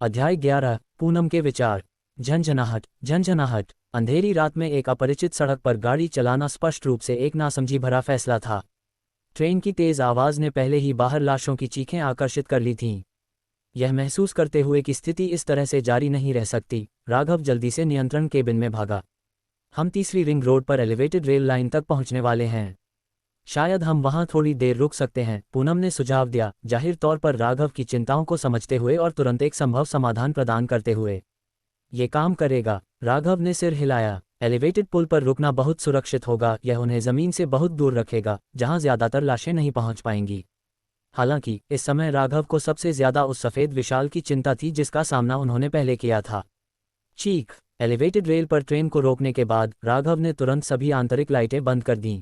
अध्याय 11 पूनम के विचार। झंझनाहट झंझनाहट। अंधेरी रात में एक अपरिचित सड़क पर गाड़ी चलाना स्पष्ट रूप से एक नासमझी भरा फैसला था। ट्रेन की तेज आवाज ने पहले ही बाहर लाशों की चीखें आकर्षित कर ली थीं। यह महसूस करते हुए कि स्थिति इस तरह से जारी नहीं रह सकती, राघव जल्दी से नियंत्रण केबिन में भागा। हम तीसरी रिंग रोड पर एलिवेटेड रेल लाइन तक पहुंचने वाले हैं। शायद हम वहां थोड़ी देर रुक सकते हैं, पूनम ने सुझाव दिया, जाहिर तौर पर राघव की चिंताओं को समझते हुए और तुरंत एक संभव समाधान प्रदान करते हुए। ये काम करेगा, राघव ने सिर हिलाया। एलिवेटेड पुल पर रुकना बहुत सुरक्षित होगा, यह उन्हें जमीन से बहुत दूर रखेगा, जहां ज्यादातर लाशें नहीं पहुंच पाएंगी। हालांकि इस समय राघव को सबसे ज्यादा उस सफेद विशाल की चिंता थी जिसका सामना उन्होंने पहले किया था। चीख। एलिवेटेड रेल पर ट्रेन को रोकने के बाद राघव ने तुरंत सभी आंतरिक लाइटें बंद कर दीं।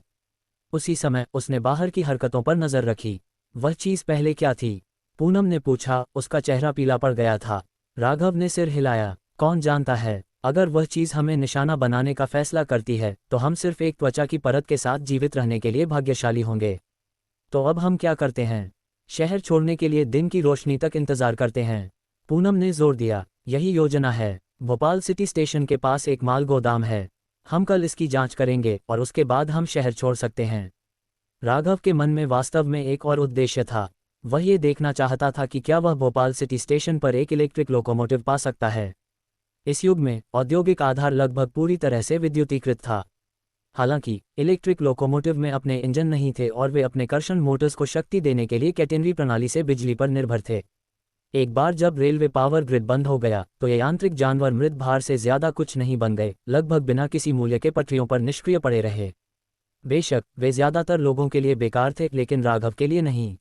उसी समय उसने बाहर की हरकतों पर नजर रखी। वह चीज पहले क्या थी? पूनम ने पूछा। उसका चेहरा पीला पड़ गया था। राघव ने सिर हिलाया। कौन जानता है, अगर वह चीज हमें निशाना बनाने का फैसला करती है तो हम सिर्फ एक त्वचा की परत के साथ जीवित रहने के लिए भाग्यशाली होंगे। तो अब हम क्या करते हैं? शहर छोड़ने के लिए दिन की रोशनी तक इंतजार करते हैं, पूनम ने जोर दिया। यही योजना है। भोपाल सिटी स्टेशन के पास एक माल गोदाम है। हम कल इसकी जांच करेंगे और उसके बाद हम शहर छोड़ सकते हैं। राघव के मन में वास्तव में एक और उद्देश्य था। वह ये देखना चाहता था कि क्या वह भोपाल सिटी स्टेशन पर एक इलेक्ट्रिक लोकोमोटिव पा सकता है। इस युग में औद्योगिक आधार लगभग पूरी तरह से विद्युतीकृत था। हालांकि इलेक्ट्रिक लोकोमोटिव में अपने इंजन नहीं थे और वे अपने कर्षण मोटर्स को शक्ति देने के लिए कैटेनरी प्रणाली से बिजली पर निर्भर थे। एक बार जब रेलवे पावर ग्रिड बंद हो गया तो ये यांत्रिक जानवर मृत भार से ज्यादा कुछ नहीं बन गए, लगभग बिना किसी मूल्य के पटरियों पर निष्क्रिय पड़े रहे। बेशक वे ज्यादातर लोगों के लिए बेकार थे, लेकिन राघव के लिए नहीं।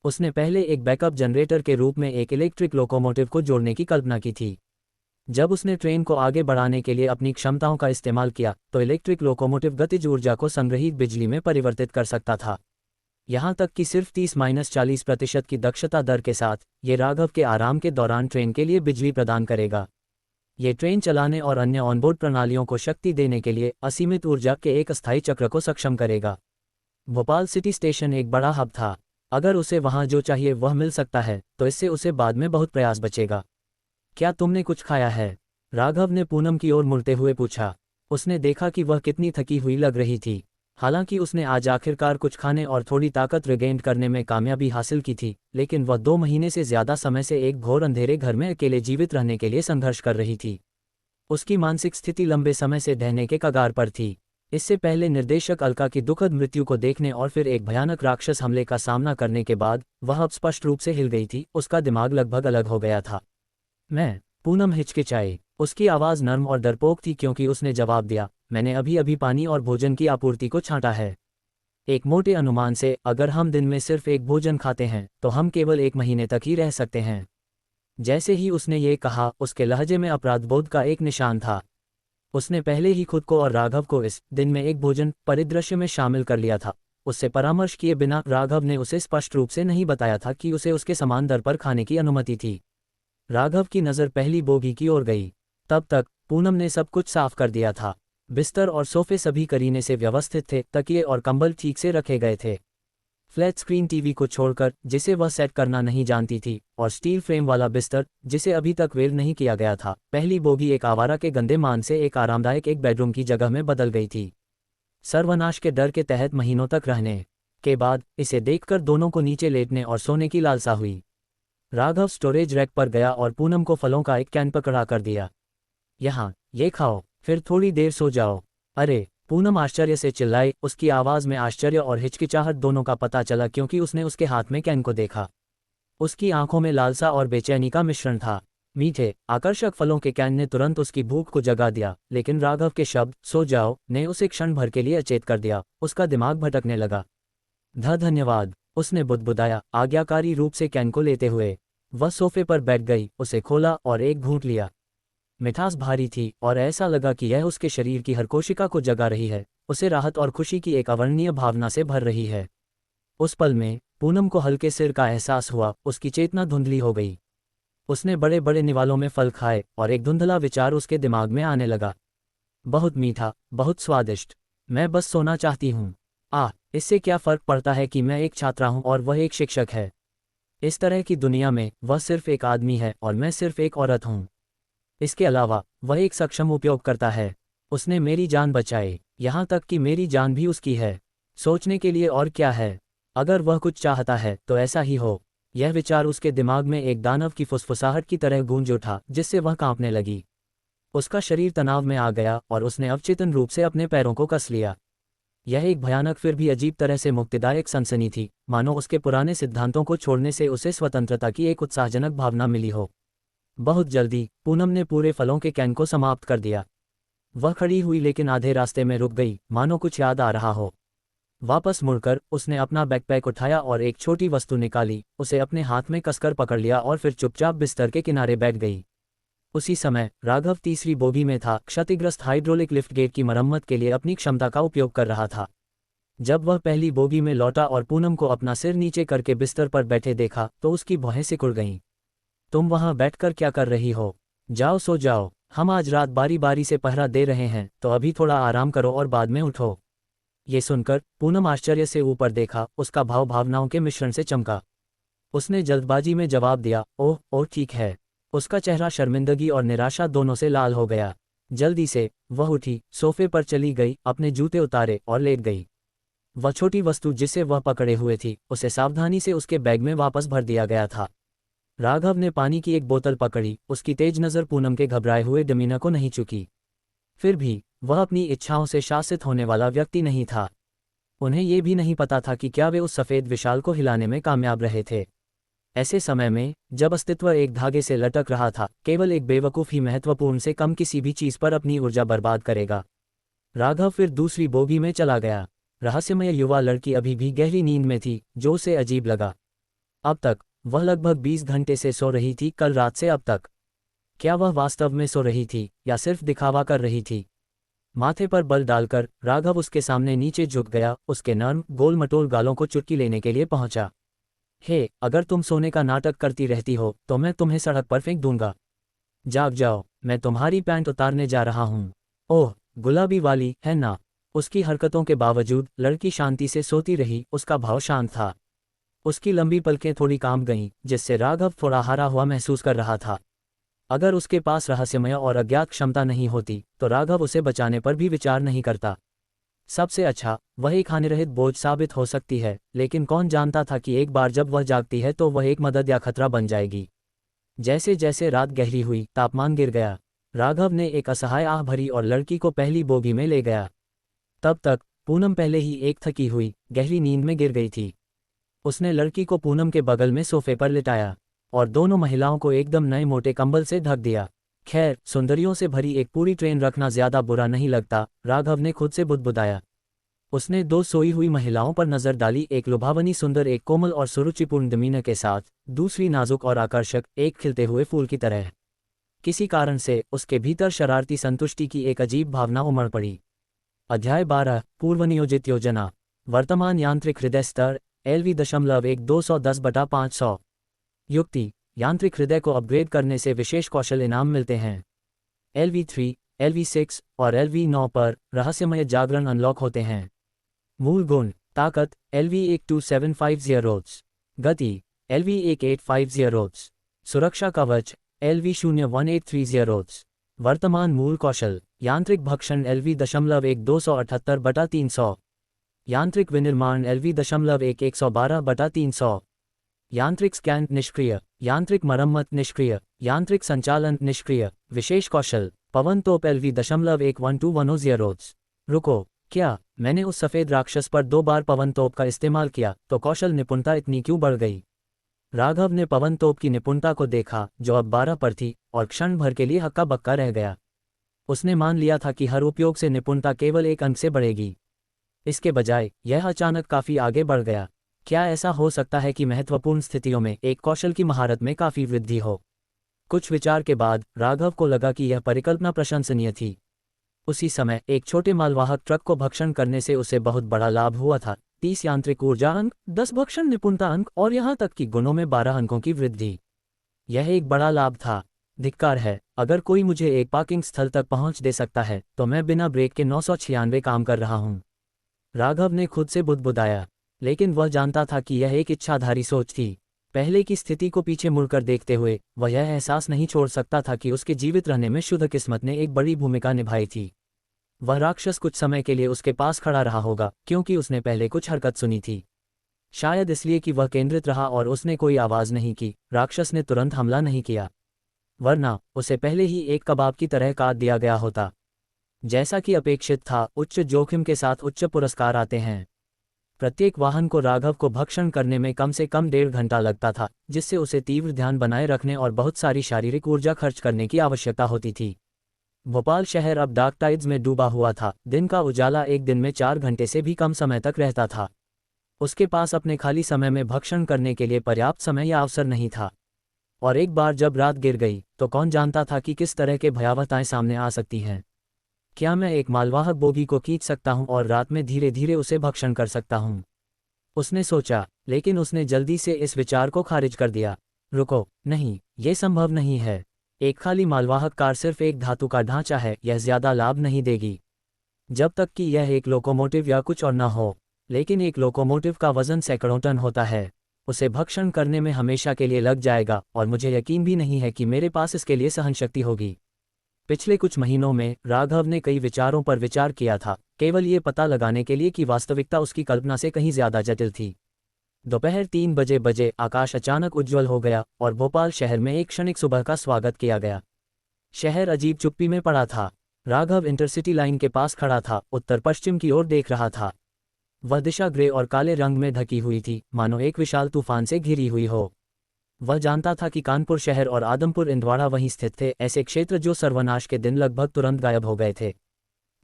उसने पहले एक बैकअप जनरेटर के रूप में एक इलेक्ट्रिक लोकोमोटिव को जोड़ने की कल्पना की थी। जब उसने ट्रेन को आगे बढ़ाने के लिए अपनी क्षमताओं का इस्तेमाल किया तो इलेक्ट्रिक लोकोमोटिव गतिज ऊर्जा को संग्रहित बिजली में परिवर्तित कर सकता था, यहां तक कि सिर्फ 30-40% की दक्षता दर के साथ। ये राघव के आराम के दौरान ट्रेन के लिए बिजली प्रदान करेगा। ये ट्रेन चलाने और अन्य ऑनबोर्ड प्रणालियों को शक्ति देने के लिए असीमित ऊर्जा के एक अस्थायी चक्र को सक्षम करेगा। भोपाल सिटी स्टेशन एक बड़ा हब था। अगर उसे वहां जो चाहिए वह मिल सकता है तो इससे उसे बाद में बहुत प्रयास बचेगा। क्या तुमने कुछ खाया है? राघव ने पूनम की ओर मुड़ते हुए पूछा। उसने देखा कि वह कितनी थकी हुई लग रही थी। हालांकि उसने आज आखिरकार कुछ खाने और थोड़ी ताकत रिगेन करने में कामयाबी हासिल की थी, लेकिन वह 2 महीने से ज्यादा समय से एक घोर अंधेरे घर में अकेले जीवित रहने के लिए संघर्ष कर रही थी। उसकी मानसिक स्थिति लंबे समय से ढहने के कगार पर थी। इससे पहले निर्देशक अलका की दुखद मृत्यु को देखने और फिर एक भयानक राक्षस हमले का सामना करने के बाद वह अब स्पष्ट रूप से हिल गई थी। उसका दिमाग लगभग अलग हो गया था। पूनम हिचकिचाई। उसकी आवाज नर्म और डरपोक थी क्योंकि उसने जवाब दिया, मैंने अभी अभी पानी और भोजन की आपूर्ति को छांटा है। एक मोटे अनुमान से अगर हम दिन में सिर्फ एक भोजन खाते हैं तो हम केवल 1 महीने तक ही रह सकते हैं। जैसे ही उसने ये कहा, उसके लहजे में अपराधबोध का एक निशान था। उसने पहले ही खुद को और राघव को इस दिन में एक भोजन परिदृश्य में शामिल कर लिया था। उससे परामर्श किए बिना राघव ने उसे स्पष्ट रूप से नहीं बताया था कि उसे उसके समान दर पर खाने की अनुमति थी। राघव की नज़र पहली बोगी की ओर गई। तब तक पूनम ने सब कुछ साफ कर दिया था। बिस्तर और सोफे सभी करीने से व्यवस्थित थे, तकिए और कंबल ठीक से रखे गए थे। फ्लैट स्क्रीन टीवी को छोड़कर, जिसे वह सेट करना नहीं जानती थी, और स्टील फ्रेम वाला बिस्तर जिसे अभी तक वेल नहीं किया गया था, पहली बोगी एक आवारा के गंदे मान से एक आरामदायक एक बेडरूम की जगह में बदल गई थी। सर्वनाश के डर के तहत महीनों तक रहने के बाद इसे देखकर दोनों को नीचे लेटने और सोने की लालसा हुई। राघव स्टोरेज रैक पर गया और पूनम को फलों का एक कैन पकड़ा कर दिया। यहाँ, ये खाओ, फिर थोड़ी देर सो जाओ। अरे, पूनम आश्चर्य से चिल्लाई। उसकी आवाज में आश्चर्य और हिचकिचाहट दोनों का पता चला क्योंकि उसने उसके हाथ में कैन को देखा। उसकी आंखों में लालसा और बेचैनी का मिश्रण था। मीठे, आकर्षक फलों के कैन ने तुरंत उसकी भूख को जगा दिया, लेकिन राघव के शब्द सो जाओ ने उसे क्षण भर के लिए अचेत कर दिया। उसका दिमाग भटकने लगा। धन्यवाद, उसने बुदबुदाया, आज्ञाकारी रूप से कैन को लेते हुए। वह सोफे पर बैठ गई, उसे खोला और एक घूंट लिया। मिठास भारी थी और ऐसा लगा कि यह उसके शरीर की हर कोशिका को जगा रही है, उसे राहत और खुशी की एक अवर्णनीय भावना से भर रही है। उस पल में पूनम को हल्के सिर का एहसास हुआ। उसकी चेतना धुंधली हो गई। उसने बड़े बड़े निवालों में फल खाए और एक धुंधला विचार उसके दिमाग में आने लगा। बहुत मीठा, बहुत स्वादिष्ट। मैं बस सोना चाहती हूँ। इससे क्या फर्क पड़ता है कि मैं एक छात्रा हूँ और वह एक शिक्षक है। इस तरह की दुनिया में वह सिर्फ एक आदमी है और मैं सिर्फ एक औरत हूँ। इसके अलावा वह एक सक्षम उपयोगकर्ता है। उसने मेरी जान बचाई, यहाँ तक कि मेरी जान भी उसकी है। सोचने के लिए और क्या है? अगर वह कुछ चाहता है तो ऐसा ही हो। यह विचार उसके दिमाग में एक दानव की फुसफुसाहट की तरह गूंज उठा, जिससे वह कांपने लगी। उसका शरीर तनाव में आ गया और उसने अवचेतन रूप से अपने पैरों को कस लिया। यह एक भयानक फिर भी अजीब तरह से मुक्तिदायक सनसनी थी, मानो उसके पुराने सिद्धांतों को छोड़ने से उसे स्वतंत्रता की एक उत्साहजनक भावना मिली हो। बहुत जल्दी पूनम ने पूरे फलों के कैन को समाप्त कर दिया। वह खड़ी हुई लेकिन आधे रास्ते में रुक गई, मानो कुछ याद आ रहा हो। वापस मुड़कर उसने अपना बैकपैक उठाया और एक छोटी वस्तु निकाली, उसे अपने हाथ में कसकर पकड़ लिया और फिर चुपचाप बिस्तर के किनारे बैठ गई। उसी समय राघव तीसरी बोगी में था, क्षतिग्रस्त हाइड्रोलिक लिफ्ट गेट की मरम्मत के लिए अपनी क्षमता का उपयोग कर रहा था। जब वह पहली बोगी में लौटा और पूनम को अपना सिर नीचे करके बिस्तर पर बैठे देखा तो उसकी भौहें सिकुड़ गईं। तुम वहां बैठकर क्या कर रही हो? जाओ सो जाओ, हम आज रात बारी बारी से पहरा दे रहे हैं, तो अभी थोड़ा आराम करो और बाद में उठो। ये सुनकर पूनम आश्चर्य से ऊपर देखा, उसका भाव भावनाओं के मिश्रण से चमका। उसने जल्दबाजी में जवाब दिया, ओह ठीक है। उसका चेहरा शर्मिंदगी और निराशा दोनों से लाल हो गया। जल्दी से वह उठी, सोफे पर चली गई, अपने जूते उतारे और लेट गई। वह छोटी वस्तु जिसे वह पकड़े हुए थी, उसे सावधानी से उसके बैग में वापस भर दिया गया था। राघव ने पानी की एक बोतल पकड़ी, उसकी तेज नज़र पूनम के घबराए हुए डिमीना को नहीं चुकी। फिर भी वह अपनी इच्छाओं से शासित होने वाला व्यक्ति नहीं था। उन्हें यह भी नहीं पता था कि क्या वे उस सफ़ेद विशाल को हिलाने में कामयाब रहे थे। ऐसे समय में जब अस्तित्व एक धागे से लटक रहा था, केवल एक बेवकूफ़ ही महत्वपूर्ण से कम किसी भी चीज़ पर अपनी ऊर्जा बर्बाद करेगा। राघव फिर दूसरी बोगी में चला गया। रहस्यमय युवा लड़की अभी भी गहरी नींद में थी, जो उसे अजीब लगा। अब तक वह लगभग 20 घंटे से सो रही थी, कल रात से अब तक। क्या वह वास्तव में सो रही थी या सिर्फ दिखावा कर रही थी? माथे पर बल डालकर राघव उसके सामने नीचे झुक गया, उसके नर्म गोल मटोल गालों को चुटकी लेने के लिए पहुंचा। हे, अगर तुम सोने का नाटक करती रहती हो तो मैं तुम्हें सड़क पर फेंक दूंगा। जाग जाओ, मैं तुम्हारी पैंट उतारने जा रहा हूँ। ओह, गुलाबी वाली, है ना? उसकी हरकतों के बावजूद लड़की शांति से सोती रही, उसका भाव शांत था। उसकी लंबी पलकें थोड़ी कांप गईं, जिससे राघव थोड़ा हारा हुआ महसूस कर रहा था। अगर उसके पास रहस्यमय और अज्ञात क्षमता नहीं होती तो राघव उसे बचाने पर भी विचार नहीं करता। सबसे अच्छा, वह एक हानिरहित बोझ साबित हो सकती है, लेकिन कौन जानता था कि एक बार जब वह जागती है तो वह एक मदद या खतरा बन जाएगी। जैसे जैसे रात गहरी हुई, तापमान गिर गया। राघव ने एक असहाय आह भरी और लड़की को पहली बोगी में ले गया। तब तक पूनम पहले ही एक थकी हुई गहरी नींद में गिर गई थी। उसने लड़की को पूनम के बगल में सोफे पर लिटाया और दोनों महिलाओं को एकदम नए मोटे कंबल से ढक दिया। खैर, सुंदरियों से भरी एक पूरी ट्रेन रखना ज्यादा बुरा नहीं लगता, राघव ने खुद से बुदबुदाया। उसने दो सोई हुई महिलाओं पर नजर डाली, एक लुभावनी सुंदर, एक कोमल और सुरुचिपूर्ण डिमीना के साथ, दूसरी नाजुक और आकर्षक, एक खिलते हुए फूल की तरह। किसी कारण से उसके भीतर शरारती संतुष्टि की एक अजीब भावना उमड़ पड़ी। अध्याय 12, पूर्वनियोजित योजना। वर्तमान यांत्रिक हृदय स्तर LV.1210/500। युक्ति: यांत्रिक हृदय को अपग्रेड करने से विशेष कौशल इनाम मिलते हैं। LV3, LV6 और LV9 पर रहस्यमय जागरण अनलॉक होते हैं। मूल गुण: ताकत LV12750, गति LV1850, सुरक्षा कवच LV01830। वर्तमान मूल कौशल: यांत्रिक भक्षण LV.1278/300, यांत्रिक विनिर्माण LV.1112/300, यांत्रिक स्कैन निष्क्रिय, यांत्रिक मरम्मत निष्क्रिय, यांत्रिक संचालन निष्क्रिय। विशेष कौशल: पवन तोप LV.112110। रुको, क्या मैंने उस सफ़ेद राक्षस पर 2 बार पवन तोप का इस्तेमाल किया तो कौशल निपुणता इतनी क्यों बढ़ गई? राघव ने पवन तोप की निपुणता को देखा, जो अब 12 पर थी, और क्षण भर के लिए हक्का बक्का रह गया। उसने मान लिया था कि हर उपयोग से निपुणता केवल 1 अंक से बढ़ेगी। इसके बजाय यह अचानक काफ़ी आगे बढ़ गया। क्या ऐसा हो सकता है कि महत्वपूर्ण स्थितियों में एक कौशल की महारत में काफ़ी वृद्धि हो? कुछ विचार के बाद राघव को लगा कि यह परिकल्पना प्रशंसनीय थी। उसी समय एक छोटे मालवाहक ट्रक को भक्षण करने से उसे बहुत बड़ा लाभ हुआ था। 30 यांत्रिक ऊर्जा अंक, 10 भक्षण निपुणता अंक और यहाँ तक कि गुणों में 12 अंकों की वृद्धि। यह एक बड़ा लाभ था। धिक्कार है, अगर कोई मुझे एक पार्किंग स्थल तक पहुँच दे सकता है तो मैं बिना ब्रेक के 996 काम कर रहा हूँ। राघव ने खुद से बुदबुदाया, लेकिन वह जानता था कि यह एक इच्छाधारी सोच थी। पहले की स्थिति को पीछे मुड़कर देखते हुए वह यह एहसास नहीं छोड़ सकता था कि उसके जीवित रहने में शुद्ध किस्मत ने एक बड़ी भूमिका निभाई थी। वह राक्षस कुछ समय के लिए उसके पास खड़ा रहा होगा क्योंकि उसने पहले कुछ हरकत सुनी थी। शायद इसलिए कि वह केंद्रित रहा और उसने कोई आवाज़ नहीं की, राक्षस ने तुरंत हमला नहीं किया, वरना उसे पहले ही एक कबाब की तरह काट दिया गया होता। जैसा कि अपेक्षित था, उच्च जोखिम के साथ उच्च पुरस्कार आते हैं। प्रत्येक वाहन को राघव को भक्षण करने में कम से कम 1.5 घंटा लगता था, जिससे उसे तीव्र ध्यान बनाए रखने और बहुत सारी शारीरिक ऊर्जा खर्च करने की आवश्यकता होती थी। भोपाल शहर अब डार्क टाइड्स में डूबा हुआ था। दिन का उजाला एक दिन में 4 घंटे से भी कम समय तक रहता था। उसके पास अपने खाली समय में भक्षण करने के लिए पर्याप्त समय या अवसर नहीं था। और एक बार जब रात गिर गई तो कौन जानता था कि किस तरह के भयावहताएं सामने आ सकती हैं। क्या मैं एक मालवाहक बोगी को खींच सकता हूं और रात में धीरे धीरे उसे भक्षण कर सकता हूं? उसने सोचा, लेकिन उसने जल्दी से इस विचार को खारिज कर दिया। रुको, नहीं, यह संभव नहीं है। एक खाली मालवाहक कार सिर्फ एक धातु का ढांचा है, यह ज्यादा लाभ नहीं देगी जब तक कि यह एक लोकोमोटिव या कुछ और न हो। लेकिन एक लोकोमोटिव का वजन सैकड़ों टन होता है, उसे भक्षण करने में हमेशा के लिए लग जाएगा और मुझे यकीन भी नहीं है कि मेरे पास इसके लिए सहनशक्ति होगी। पिछले कुछ महीनों में राघव ने कई विचारों पर विचार किया था, केवल ये पता लगाने के लिए कि वास्तविकता उसकी कल्पना से कहीं ज्यादा जटिल थी। दोपहर 3 बजे आकाश अचानक उज्ज्वल हो गया और भोपाल शहर में एक क्षणिक सुबह का स्वागत किया गया। शहर अजीब चुप्पी में पड़ा था। राघव इंटरसिटी लाइन के पास खड़ा था, उत्तर पश्चिम की ओर देख रहा था। वह दिशा ग्रे और काले रंग में ढकी हुई थी, मानो एक विशाल तूफान से घिरी हुई हो। वह जानता था कि कानपुर शहर और आदमपुर इंदवाड़ा वहीं स्थित थे, ऐसे क्षेत्र जो सर्वनाश के दिन लगभग तुरंत गायब हो गए थे।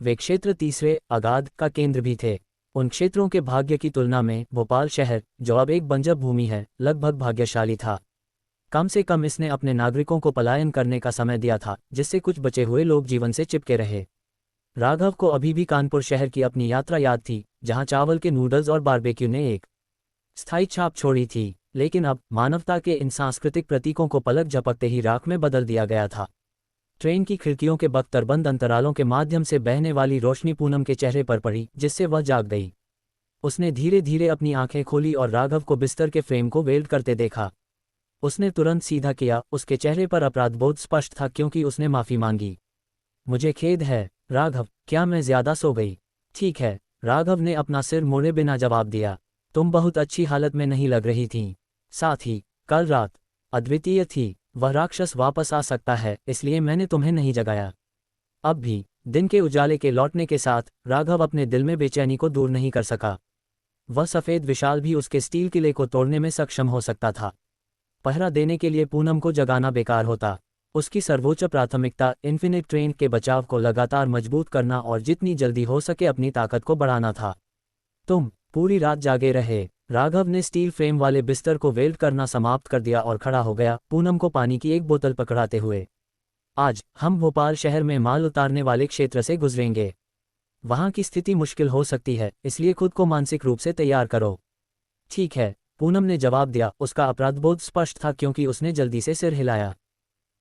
वे क्षेत्र तीसरे अगाध का केंद्र भी थे। उन क्षेत्रों के भाग्य की तुलना में भोपाल शहर, जो अब एक बंजर भूमि है, लगभग भाग्यशाली था। कम से कम इसने अपने नागरिकों को पलायन करने का समय दिया था, जिससे कुछ बचे हुए लोग जीवन से चिपके रहे। राघव को अभी भी कानपुर शहर की अपनी यात्रा याद थी, जहां चावल के नूडल्स और बारबेक्यू ने एक स्थायी छाप छोड़ी थी। लेकिन अब मानवता के इन सांस्कृतिक प्रतीकों को पलक झपकते ही राख में बदल दिया गया था। ट्रेन की खिड़कियों के बख्तरबंद अंतरालों के माध्यम से बहने वाली रोशनी पूनम के चेहरे पर पड़ी, जिससे वह जाग गई। उसने धीरे धीरे अपनी आंखें खोली और राघव को बिस्तर के फ्रेम को वेल्ड करते देखा। उसने तुरंत सीधा किया। उसके चेहरे पर अपराधबोध स्पष्ट था क्योंकि उसने माफी मांगी। मुझे खेद है राघव, क्या मैं ज्यादा सो गई? ठीक है, राघव ने अपना सिर मोड़े बिना जवाब दिया। तुम बहुत अच्छी हालत में नहीं लग रही थीं। साथ ही कल रात अद्वितीय थी। वह राक्षस वापस आ सकता है, इसलिए मैंने तुम्हें नहीं जगाया। अब भी दिन के उजाले के लौटने के साथ राघव अपने दिल में बेचैनी को दूर नहीं कर सका। वह सफ़ेद विशाल भी उसके स्टील किले को तोड़ने में सक्षम हो सकता था। पहरा देने के लिए पूनम को जगाना बेकार होता। उसकी सर्वोच्च प्राथमिकता इन्फिनिट ट्रेन के बचाव को लगातार मजबूत करना और जितनी जल्दी हो सके अपनी ताकत को बढ़ाना था। तुम पूरी रात जागे रहे। राघव ने स्टील फ्रेम वाले बिस्तर को वेल्ड करना समाप्त कर दिया और खड़ा हो गया, पूनम को पानी की एक बोतल पकड़ाते हुए। आज हम भोपाल शहर में माल उतारने वाले क्षेत्र से गुजरेंगे। वहां की स्थिति मुश्किल हो सकती है, इसलिए खुद को मानसिक रूप से तैयार करो। ठीक है, पूनम ने जवाब दिया। उसका अपराधबोध स्पष्ट था क्योंकि उसने जल्दी से सिर हिलाया।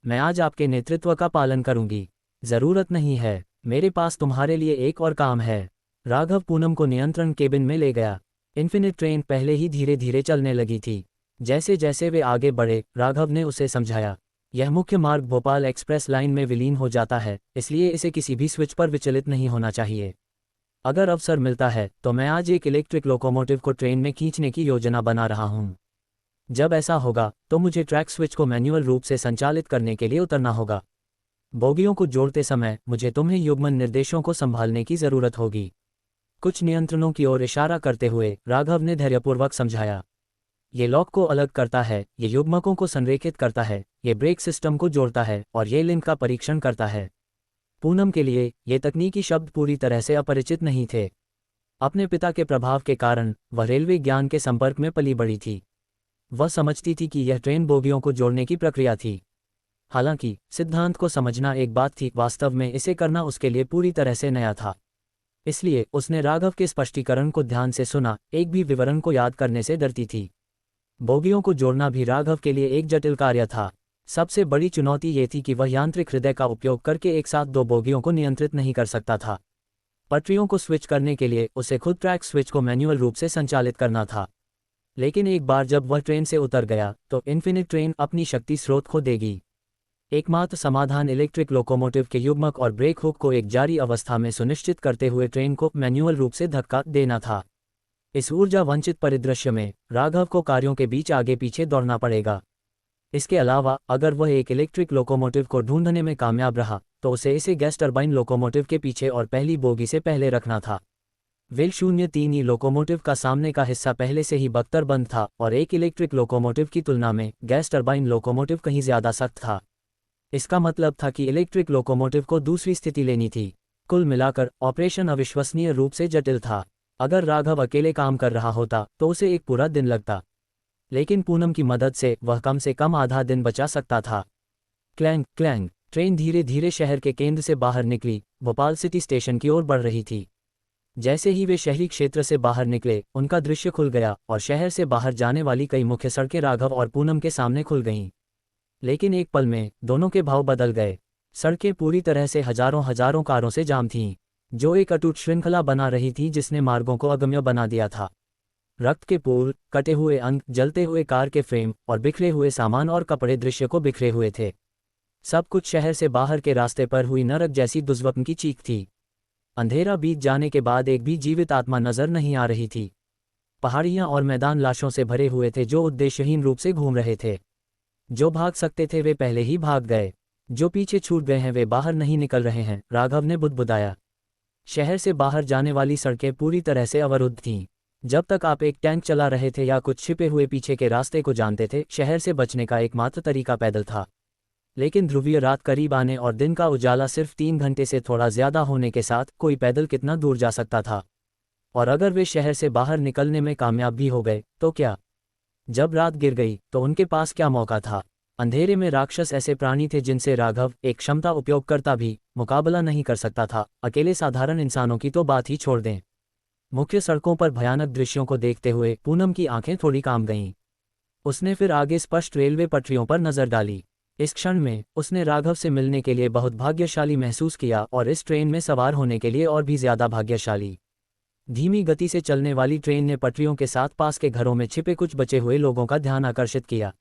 मैं आज आपके नेतृत्व का पालन करूंगी। जरूरत नहीं है, मेरे पास तुम्हारे लिए एक और काम है। राघव पूनम को नियंत्रण केबिन में ले गया। इन्फिनिट ट्रेन पहले ही धीरे धीरे चलने लगी थी। जैसे जैसे वे आगे बढ़े, राघव ने उसे समझाया, यह मुख्य मार्ग भोपाल एक्सप्रेस लाइन में विलीन हो जाता है, इसलिए इसे किसी भी स्विच पर विचलित नहीं होना चाहिए। अगर अवसर मिलता है तो मैं आज एक इलेक्ट्रिक लोकोमोटिव को ट्रेन में खींचने की योजना बना रहा हूँ। जब ऐसा होगा तो मुझे ट्रैक स्विच को मैन्युअल रूप से संचालित करने के लिए उतरना होगा। बोगियों को जोड़ते समय मुझे तुम्हें युग्मन निर्देशों को संभालने की जरूरत होगी। कुछ नियंत्रणों की ओर इशारा करते हुए राघव ने धैर्यपूर्वक समझाया, ये लॉक को अलग करता है, ये युग्मकों को संरेखित करता है, ये ब्रेक सिस्टम को जोड़ता है और ये लिंक का परीक्षण करता है। पूनम के लिए ये तकनीकी शब्द पूरी तरह से अपरिचित नहीं थे। अपने पिता के प्रभाव के कारण वह रेलवे ज्ञान के संपर्क में पली बड़ी थी। वह समझती थी कि यह ट्रेन बोगियों को जोड़ने की प्रक्रिया थी। हालांकि सिद्धांत को समझना एक बात थी, वास्तव में इसे करना उसके लिए पूरी तरह से नया था। इसलिए उसने राघव के स्पष्टीकरण को ध्यान से सुना, एक भी विवरण को याद करने से डरती थी। बोगियों को जोड़ना भी राघव के लिए एक जटिल कार्य था। सबसे बड़ी चुनौती ये थी कि वह यांत्रिक हृदय का उपयोग करके एक साथ 2 बोगियों को नियंत्रित नहीं कर सकता था। पटरियों को स्विच करने के लिए उसे खुद ट्रैक स्विच को मैन्युअल रूप से संचालित करना था। लेकिन एक बार जब वह ट्रेन से उतर गया तो इन्फिनिट ट्रेन अपनी शक्ति स्रोत खो देगी। एकमात्र समाधान इलेक्ट्रिक लोकोमोटिव के युग्मक और ब्रेक हुक को एक जारी अवस्था में सुनिश्चित करते हुए ट्रेन को मैन्युअल रूप से धक्का देना था। इस ऊर्जा वंचित परिदृश्य में राघव को कार्यों के बीच आगे पीछे दौड़ना पड़ेगा। इसके अलावा अगर वह एक इलेक्ट्रिक लोकोमोटिव को ढूंढने में कामयाब रहा तो उसे इसे गैस टरबाइन लोकोमोटिव के पीछे और पहली बोगी से पहले रखना था। वेल 03 लोकोमोटिव का सामने का हिस्सा पहले से ही बख्तर बंद था और एक इलेक्ट्रिक लोकोमोटिव की तुलना में गैस टरबाइन लोकोमोटिव कहीं ज़्यादा सख्त था। इसका मतलब था कि इलेक्ट्रिक लोकोमोटिव को दूसरी स्थिति लेनी थी। कुल मिलाकर ऑपरेशन अविश्वसनीय रूप से जटिल था। अगर राघव अकेले काम कर रहा होता तो उसे एक पूरा दिन लगता, लेकिन पूनम की मदद से वह कम से कम आधा दिन बचा सकता था। क्लैंग क्लैंग ट्रेन धीरे धीरे शहर के केंद्र से बाहर निकली, भोपाल सिटी स्टेशन की ओर बढ़ रही थी। जैसे ही वे शहरी क्षेत्र से बाहर निकले उनका दृश्य खुल गया और शहर से बाहर जाने वाली कई मुख्य सड़कें राघव और पूनम के सामने खुल गईं। लेकिन एक पल में दोनों के भाव बदल गए। सड़कें पूरी तरह से हजारों हजारों कारों से जाम थीं, जो एक अटूट श्रृंखला बना रही थी जिसने मार्गों को अगम्य बना दिया था। रक्त के पुल, कटे हुए अंग, जलते हुए कार के फ्रेम और बिखरे हुए सामान और कपड़े दृश्य को बिखरे हुए थे। सब कुछ शहर से बाहर के रास्ते पर हुई नरक जैसी दुर्स्वप्न की चीख थी। अंधेरा बीत जाने के बाद एक भी जीवित आत्मा नजर नहीं आ रही थी। पहाड़ियां और मैदान लाशों से भरे हुए थे जो उद्देश्यहीन रूप से घूम रहे थे। जो भाग सकते थे वे पहले ही भाग गए, जो पीछे छूट गए हैं वे बाहर नहीं निकल रहे हैं, राघव ने बुदबुदाया। शहर से बाहर जाने वाली सड़कें पूरी तरह से अवरुद्ध थीं। जब तक आप एक टैंक चला रहे थे या कुछ छिपे हुए पीछे के रास्ते को जानते थे, शहर से बचने का एकमात्र तरीका पैदल था। लेकिन ध्रुवीय रात करीब आने और दिन का उजाला सिर्फ 3 घंटे से थोड़ा ज्यादा होने के साथ कोई पैदल कितना दूर जा सकता था? और अगर वे शहर से बाहर निकलने में कामयाब भी हो गए तो क्या? जब रात गिर गई तो उनके पास क्या मौका था? अंधेरे में राक्षस ऐसे प्राणी थे जिनसे राघव, एक क्षमता उपयोगकर्ता भी, मुकाबला नहीं कर सकता था। अकेले साधारण इंसानों की तो बात ही छोड़ दें। मुख्य सड़कों पर भयानक दृश्यों को देखते हुए पूनम की आंखें थोड़ी काम गईं। उसने फिर आगे स्पष्ट रेलवे पटरियों पर नजर डाली। इस क्षण में उसने राघव से मिलने के लिए बहुत भाग्यशाली महसूस किया और इस ट्रेन में सवार होने के लिए और भी ज्यादा भाग्यशाली। धीमी गति से चलने वाली ट्रेन ने पटरियों के साथ पास के घरों में छिपे कुछ बचे हुए लोगों का ध्यान आकर्षित किया।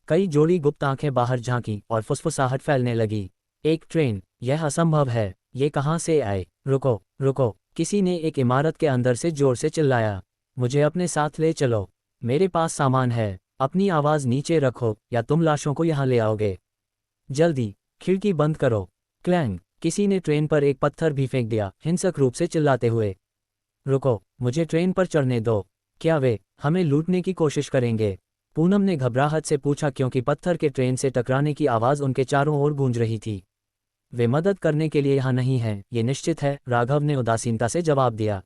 कई जोड़ी गुप्त आंखें बाहर झांकी और फुसफुसाहट फैलने लगी। एक ट्रेन, यह असंभव है, ये कहाँ से आए? रुको रुको, किसी ने एक इमारत के अंदर से जोर से चिल्लाया। मुझे अपने साथ ले चलो, मेरे पास सामान है। अपनी आवाज नीचे रखो या तुम लाशों को यहाँ ले आओगे। जल्दी, खिड़की बंद करो। क्लैंग, किसी ने ट्रेन पर एक पत्थर भी फेंक दिया, हिंसक रूप से चिल्लाते हुए। रुको, मुझे ट्रेन पर चढ़ने दो। क्या वे हमें लूटने की कोशिश करेंगे? पूनम ने घबराहट से पूछा क्योंकि पत्थर के ट्रेन से टकराने की आवाज़ उनके चारों ओर गूंज रही थी। वे मदद करने के लिए यहाँ नहीं हैं, ये निश्चित है, राघव ने उदासीनता से जवाब दिया।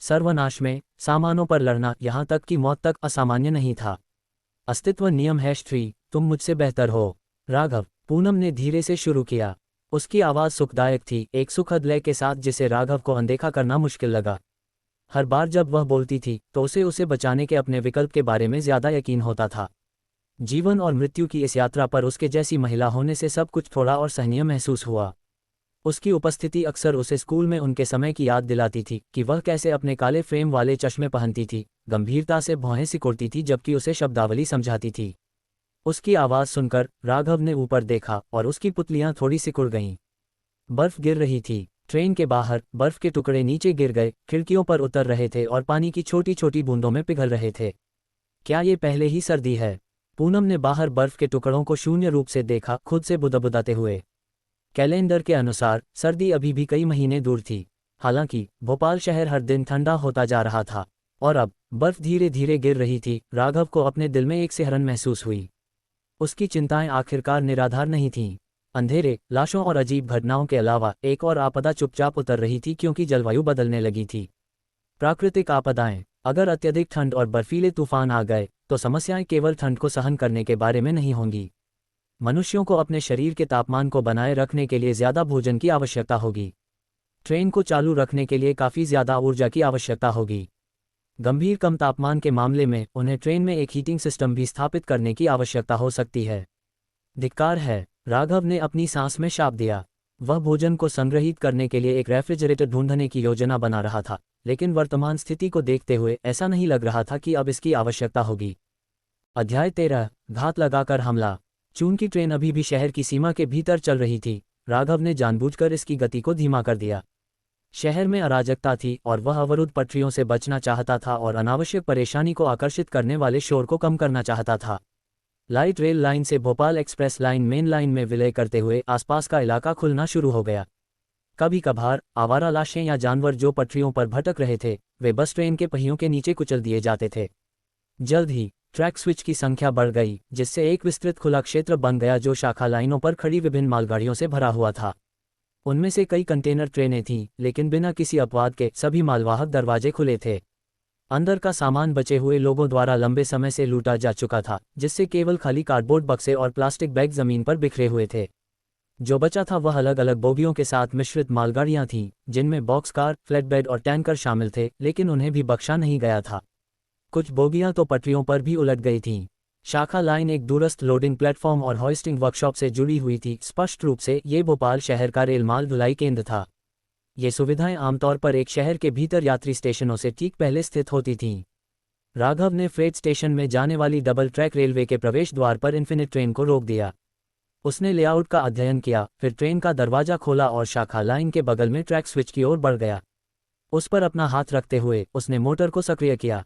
सर्वनाश में सामानों पर लड़ना, यहाँ तक कि मौत तक, असामान्य नहीं था। अस्तित्व नियम #3, तुम मुझसे बेहतर हो। राघव, पूनम ने धीरे से शुरू किया। उसकी आवाज़ सुखदायक थी, एक सुखद लय के साथ जिसे राघव को अनदेखा करना मुश्किल लगा। हर बार जब वह बोलती थी तो उसे बचाने के अपने विकल्प के बारे में ज़्यादा यकीन होता था। जीवन और मृत्यु की इस यात्रा पर उसके जैसी महिला होने से सब कुछ थोड़ा और सहनीय महसूस हुआ। उसकी उपस्थिति अक्सर उसे स्कूल में उनके समय की याद दिलाती थी कि वह कैसे अपने काले फ्रेम वाले चश्मे पहनती थी, गंभीरता से भौहें सिकोड़ती थी जबकि उसे शब्दावली समझाती थी। उसकी आवाज़ सुनकर राघव ने ऊपर देखा और उसकी पुतलियां थोड़ी सिकुड़ गईं। बर्फ गिर रही थी। ट्रेन के बाहर बर्फ के टुकड़े नीचे गिर गए, खिड़कियों पर उतर रहे थे और पानी की छोटी छोटी बूंदों में पिघल रहे थे। क्या ये पहले ही सर्दी है? पूनम ने बाहर बर्फ के टुकड़ों को शून्य रूप से देखा, खुद से बुदबुदाते हुए। कैलेंडर के अनुसार सर्दी अभी भी कई महीने दूर थी। हालांकि भोपाल शहर हर दिन ठंडा होता जा रहा था और अब बर्फ धीरे धीरे गिर रही थी। राघव को अपने दिल में एक सिहरन महसूस हुई। उसकी चिंताएं आखिरकार निराधार नहीं थीं। अंधेरे, लाशों और अजीब घटनाओं के अलावा एक और आपदा चुपचाप उतर रही थी क्योंकि जलवायु बदलने लगी थी। प्राकृतिक आपदाएं, अगर अत्यधिक ठंड और बर्फीले तूफान आ गए तो समस्याएं केवल ठंड को सहन करने के बारे में नहीं होंगी। मनुष्यों को अपने शरीर के तापमान को बनाए रखने के लिए ज्यादा भोजन की आवश्यकता होगी। ट्रेन को चालू रखने के लिए काफ़ी ज्यादा ऊर्जा की आवश्यकता होगी। गंभीर कम तापमान के मामले में उन्हें ट्रेन में एक हीटिंग सिस्टम भी स्थापित करने की आवश्यकता हो सकती है। धिक्कार है, राघव ने अपनी सांस में शाप दिया। वह भोजन को संग्रहित करने के लिए एक रेफ्रिजरेटर ढूंढने की योजना बना रहा था, लेकिन वर्तमान स्थिति को देखते हुए ऐसा नहीं लग रहा था कि अब इसकी आवश्यकता होगी। अध्याय 13, घात लगाकर हमला। चूंकि ट्रेन अभी भी शहर की सीमा के भीतर चल रही थी, राघव ने जानबूझकर इसकी गति को धीमा कर दिया। शहर में अराजकता थी और वह अवरुद्ध पटरियों से बचना चाहता था और अनावश्यक परेशानी को आकर्षित करने वाले शोर को कम करना चाहता था। लाइट रेल लाइन से Bhopal express line main line में विलय करते हुए आसपास का इलाका खुलना शुरू हो गया। कभी कभार आवारा लाशें या जानवर जो पटरियों पर भटक रहे थे, वे बस ट्रेन के पहियों के नीचे कुचल दिए जाते थे। जल्द ही ट्रैक स्विच की संख्या बढ़ गई, जिससे एक विस्तृत खुला क्षेत्र बन गया जो शाखा लाइनों पर खड़ी विभिन्न मालगाड़ियों से भरा हुआ था। उनमें से कई कंटेनर ट्रेनें थीं, लेकिन बिना किसी अपवाद के सभी मालवाहक दरवाजे खुले थे। अंदर का सामान बचे हुए लोगों द्वारा लंबे समय से लूटा जा चुका था, जिससे केवल खाली कार्डबोर्ड बक्से और प्लास्टिक बैग जमीन पर बिखरे हुए थे। जो बचा था वह अलग अलग बोगियों के साथ मिश्रित मालगाड़ियां थीं, जिनमें बॉक्सकार, फ्लैटबेड और टैंकर शामिल थे, लेकिन उन्हें भी बख्शा नहीं गया था। कुछ बोगियां तो पटरियों पर भी उलट गई थीं। शाखा लाइन एक दूरस्थ लोडिंग प्लेटफॉर्म और होइस्टिंग वर्कशॉप से जुड़ी हुई थी। स्पष्ट रूप से ये भोपाल शहर का रेल माल ढुलाई केंद्र था। ये सुविधाएं आमतौर पर एक शहर के भीतर यात्री स्टेशनों से ठीक पहले स्थित होती थीं। राघव ने फ्रेट स्टेशन में जाने वाली डबल ट्रैक रेलवे के प्रवेश द्वार पर इन्फिनिट ट्रेन को रोक दिया। उसने लेआउट का अध्ययन किया, फिर ट्रेन का दरवाजा खोला और शाखा लाइन के बगल में ट्रैक स्विच की ओर बढ़ गया। उस पर अपना हाथ रखते हुए उसने मोटर को सक्रिय किया।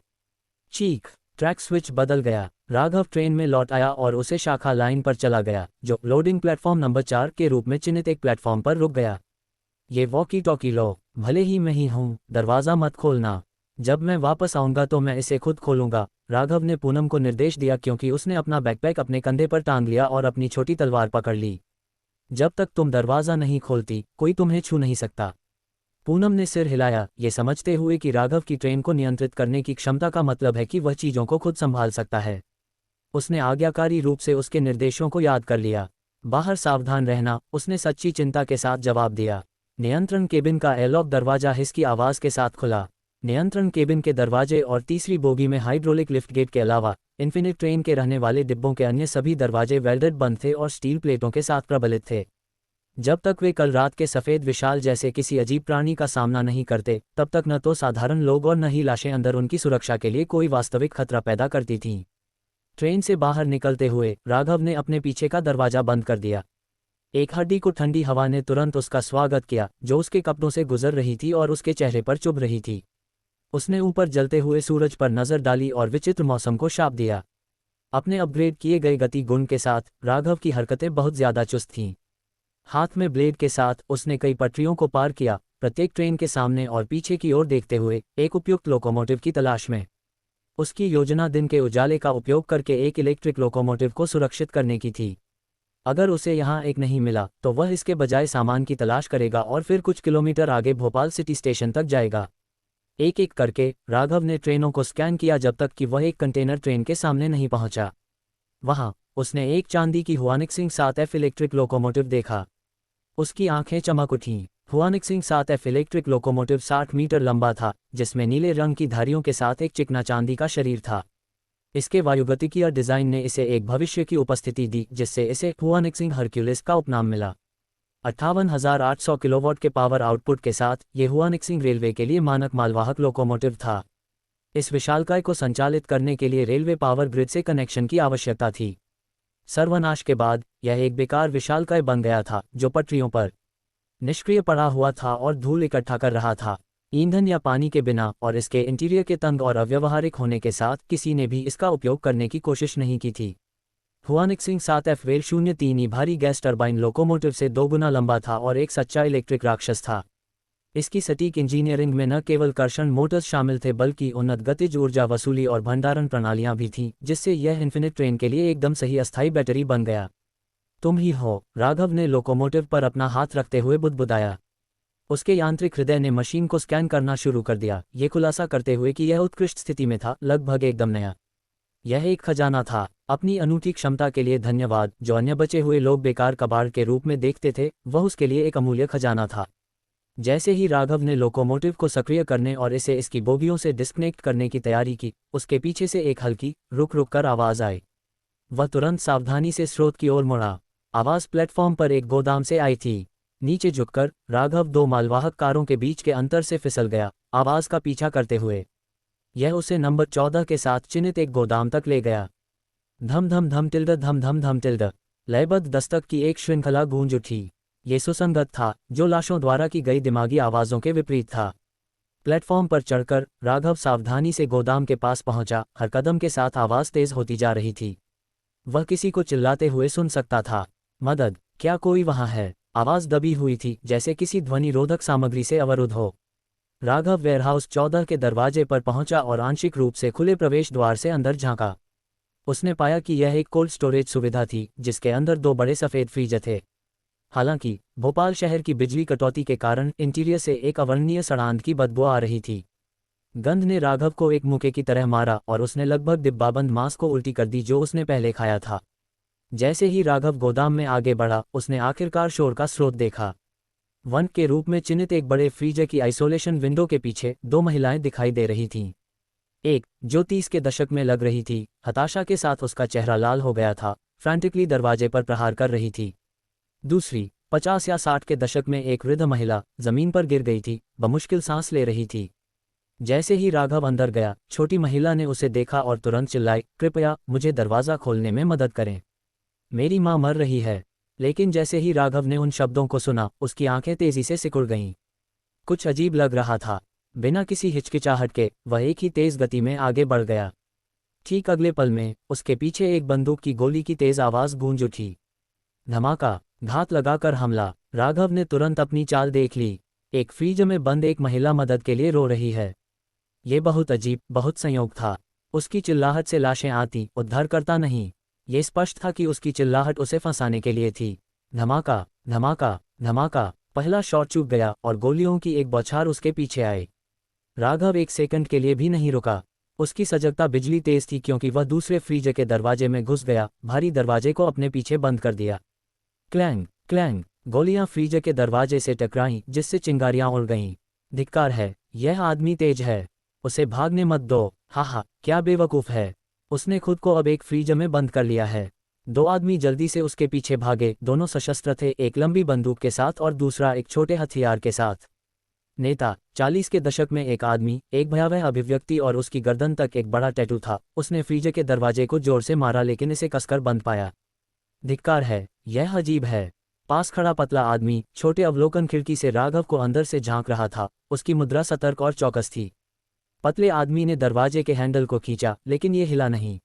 चीख! ट्रैक स्विच बदल गया। राघव ट्रेन में लौट आया और उसे शाखा लाइन पर चला गया, जो लोडिंग प्लेटफॉर्म नंबर 4 के रूप में चिन्हित एक प्लेटफॉर्म पर रुक गया। ये वॉकी टॉकी लो, भले ही मैं ही हूँ, दरवाज़ा मत खोलना। जब मैं वापस आऊँगा तो मैं इसे खुद खोलूँगा, राघव ने पूनम को निर्देश दिया, क्योंकि उसने अपना बैकपैक अपने कंधे पर टांग लिया और अपनी छोटी तलवार पकड़ ली। जब तक तुम दरवाज़ा नहीं खोलती, कोई तुम्हें छू नहीं सकता। पूनम ने सिर हिलाया, ये समझते हुए कि राघव की ट्रेन को नियंत्रित करने की क्षमता का मतलब है कि वह चीज़ों को खुद संभाल सकता है। उसने आज्ञाकारी रूप से उसके निर्देशों को याद कर लिया। बाहर सावधान रहना, उसने सच्ची चिंता के साथ जवाब दिया। नियंत्रण केबिन का एयरलॉक दरवाजा हिस की आवाज़ के साथ खुला। नियंत्रण केबिन के दरवाजे और तीसरी बोगी में हाइड्रोलिक लिफ्ट गेट के अलावा इन्फिनिट ट्रेन के रहने वाले डिब्बों के अन्य सभी दरवाजे वेल्डेड बंद थे और स्टील प्लेटों के साथ प्रबलित थे। जब तक वे कल रात के सफ़ेद विशाल जैसे किसी अजीब प्राणी का सामना नहीं करते, तब तक न तो साधारण लोग और न ही लाशें अंदर उनकी सुरक्षा के लिए कोई वास्तविक खतरा पैदा करती थीं। ट्रेन से बाहर निकलते हुए राघव ने अपने पीछे का दरवाज़ा बंद कर दिया। एक हड्डी को ठंडी हवा ने तुरंत उसका स्वागत किया, जो उसके कपड़ों से गुजर रही थी और उसके चेहरे पर चुभ रही थी। उसने ऊपर जलते हुए सूरज पर नज़र डाली और विचित्र मौसम को शाप दिया। अपने अपग्रेड किए गए गति गुण के साथ राघव की हरकतें बहुत ज़्यादा चुस्त थीं। हाथ में ब्लेड के साथ उसने कई पटरियों को पार किया, प्रत्येक ट्रेन के सामने और पीछे की ओर देखते हुए एक उपयुक्त लोकोमोटिव की तलाश में। उसकी योजना दिन के उजाले का उपयोग करके एक इलेक्ट्रिक लोकोमोटिव को सुरक्षित करने की थी। अगर उसे यहाँ एक नहीं मिला तो वह इसके बजाय सामान की तलाश करेगा और फिर कुछ किलोमीटर आगे भोपाल सिटी स्टेशन तक जाएगा। एक एक करके राघव ने ट्रेनों को स्कैन किया जब तक कि वह एक कंटेनर ट्रेन के सामने नहीं पहुंचा। वहां उसने एक चांदी की हुआनिक्सिंग 7F इलेक्ट्रिक लोकोमोटिव देखा। उसकी आंखें चमक उठीं। हुआनिक्सिंग 7F इलेक्ट्रिक लोकोमोटिव 60 मीटर लंबा था, जिसमें नीले रंग की धारियों के साथ एक चिकना चांदी का शरीर था। इसके वायुगतिकीय डिज़ाइन ने इसे एक भविष्य की उपस्थिति दी, जिससे इसे हुआनिक्सिंग हरक्यूलिस का उपनाम मिला। 58,800 किलोवाट के पावर आउटपुट के साथ ये हुआनिक्सिंग रेलवे के लिए मानक मालवाहक लोकोमोटिव था। इस विशालकाय को संचालित करने के लिए रेलवे पावर ग्रिड से कनेक्शन की आवश्यकता थी। सर्वनाश के बाद यह एक बेकार विशालकाय बन गया था, जो पटरियों पर निष्क्रिय पड़ा हुआ था और धूल इकट्ठा कर रहा था। ईंधन या पानी के बिना और इसके इंटीरियर के तंग और अव्यवहारिक होने के साथ किसी ने भी इसका उपयोग करने की कोशिश नहीं की थी। हुआनिक्सिंग 7F वेल 03 भारी गैस टरबाइन लोकोमोटिव से 2 गुना लंबा था और एक सच्चा इलेक्ट्रिक राक्षस था। इसकी सटीक इंजीनियरिंग में न केवल कर्षण मोटर्स शामिल थे, बल्कि उन्नत गतिज ऊर्जा वसूली और भंडारण प्रणालियां भी थीं, जिससे यह इन्फिनिट ट्रेन के लिए एकदम सही अस्थायी बैटरी बन गया। तुम ही हो, राघव ने लोकोमोटिव पर अपना हाथ रखते हुए बुदबुदाया। उसके यांत्रिक हृदय ने मशीन को स्कैन करना शुरू कर दिया, ये खुलासा करते हुए कि यह उत्कृष्ट स्थिति में था, लगभग एकदम नया। यह एक खजाना था। अपनी अनूठी क्षमता के लिए धन्यवाद, जो अन्य बचे हुए लोग बेकार कबाड़ के रूप में देखते थे, वह उसके लिए एक अमूल्य खजाना था। जैसे ही राघव ने लोकोमोटिव को सक्रिय करने और इसे इसकी बोगियों से डिस्कनेक्ट करने की तैयारी की, उसके पीछे से एक हल्की रुक रुक कर आवाज़ आई। वह तुरंत सावधानी से स्रोत की ओर मुड़ा। आवाज़ प्लेटफॉर्म पर एक गोदाम से आई थी। नीचे झुककर राघव दो मालवाहक कारों के बीच के अंतर से फिसल गया, आवाज का पीछा करते हुए। यह उसे नंबर 14 के साथ चिन्हित एक गोदाम तक ले गया। धम धम धम टिल्ड धम धम धम टिल्ड, लयबद्ध दस्तक की एक श्रृंखला गूंज उठी। ये सुसंगत था, जो लाशों द्वारा की गई दिमागी आवाज़ों के विपरीत था। प्लेटफॉर्म पर चढ़कर राघव सावधानी से गोदाम के पास पहुंचा। हर कदम के साथ आवाज़ तेज होती जा रही थी। वह किसी को चिल्लाते हुए सुन सकता था। मदद, क्या कोई वहां है? आवाज़ दबी हुई थी, जैसे किसी ध्वनि रोधक सामग्री से अवरुद्ध हो। राघव वेयरहाउस 14 के दरवाजे पर पहुंचा और आंशिक रूप से खुले प्रवेश द्वार से अंदर झांका। उसने पाया कि यह एक कोल्ड स्टोरेज सुविधा थी, जिसके अंदर दो बड़े सफ़ेद फ्रीजर थे। हालांकि भोपाल शहर की बिजली कटौती के कारण इंटीरियर से एक अवर्णनीय सड़ांध की बदबू आ रही थी। गंध ने राघव को एक मुक्के की तरह मारा और उसने लगभग डिब्बाबंद मांस को उल्टी कर दी जो उसने पहले खाया था। जैसे ही राघव गोदाम में आगे बढ़ा, उसने आखिरकार शोर का स्रोत देखा। वन के रूप में चिन्हित एक बड़े फ्रीजर की आइसोलेशन विंडो के पीछे दो महिलाएं दिखाई दे रही थीं। एक, जो 30 के दशक में लग रही थी, हताशा के साथ उसका चेहरा लाल हो गया था, फ्रैंटिकली दरवाजे पर प्रहार कर रही थी। दूसरी, 50 या 60 के दशक में एक वृद्ध महिला, जमीन पर गिर गई थी, बमुश्किल सांस ले रही थी। जैसे ही राघव अंदर गया, छोटी महिला ने उसे देखा और तुरंत चिल्लाई, कृपया मुझे दरवाज़ा खोलने में मदद करें, मेरी माँ मर रही है। लेकिन जैसे ही राघव ने उन शब्दों को सुना, उसकी आंखें तेजी से सिकुड़ गईं। कुछ अजीब लग रहा था। बिना किसी हिचकिचाहट के वह एक ही तेज गति में आगे बढ़ गया। ठीक अगले पल में उसके पीछे एक बंदूक की गोली की तेज आवाज़ गूंज उठी। धमाका, घात लगाकर हमला। राघव ने तुरंत अपनी चाल देख ली। एक फ्रीजर में बंद एक महिला मदद के लिए रो रही है। ये बहुत अजीब, बहुत संयोग था। उसकी चिल्लाहट से लाशें आती, उद्धारकर्ता नहीं। ये स्पष्ट था कि उसकी चिल्लाहट उसे फंसाने के लिए थी। धमाका, धमाका, धमाका। पहला शॉट चूक गया और गोलियों की एक बौछार उसके पीछे आए। राघव एक सेकंड के लिए भी नहीं रुका। उसकी सजगता बिजली तेज थी क्योंकि वह दूसरे फ्रीजर के दरवाजे में घुस गया, भारी दरवाजे को अपने पीछे बंद कर दिया। क्लैंग, क्लैंग, गोलियां फ्रीजर के दरवाजे से टकराईं, जिससे चिंगारियां उड़ गईं। धिक्कार है, यह आदमी तेज है, उसे भागने मत दो। हा, क्या बेवकूफ़ है। उसने खुद को अब एक फ्रीजर में बंद कर लिया है। दो आदमी जल्दी से उसके पीछे भागे, दोनों सशस्त्र थे, एक लंबी बंदूक के साथ और दूसरा एक छोटे हथियार के साथ। नेता, 40 के दशक में एक आदमी, एक भयावह अभिव्यक्ति और उसकी गर्दन तक एक बड़ा टैटू था। उसने फ्रीजर के दरवाजे को जोर से मारा लेकिन इसे कसकर बंद पाया। धिक्कार है, यह अजीब है। पास खड़ा पतला आदमी छोटे अवलोकन खिड़की से राघव को अंदर से झांक रहा था। उसकी मुद्रा सतर्क और चौकस थी। पतले आदमी ने दरवाजे के हैंडल को खींचा, लेकिन ये हिला नहीं।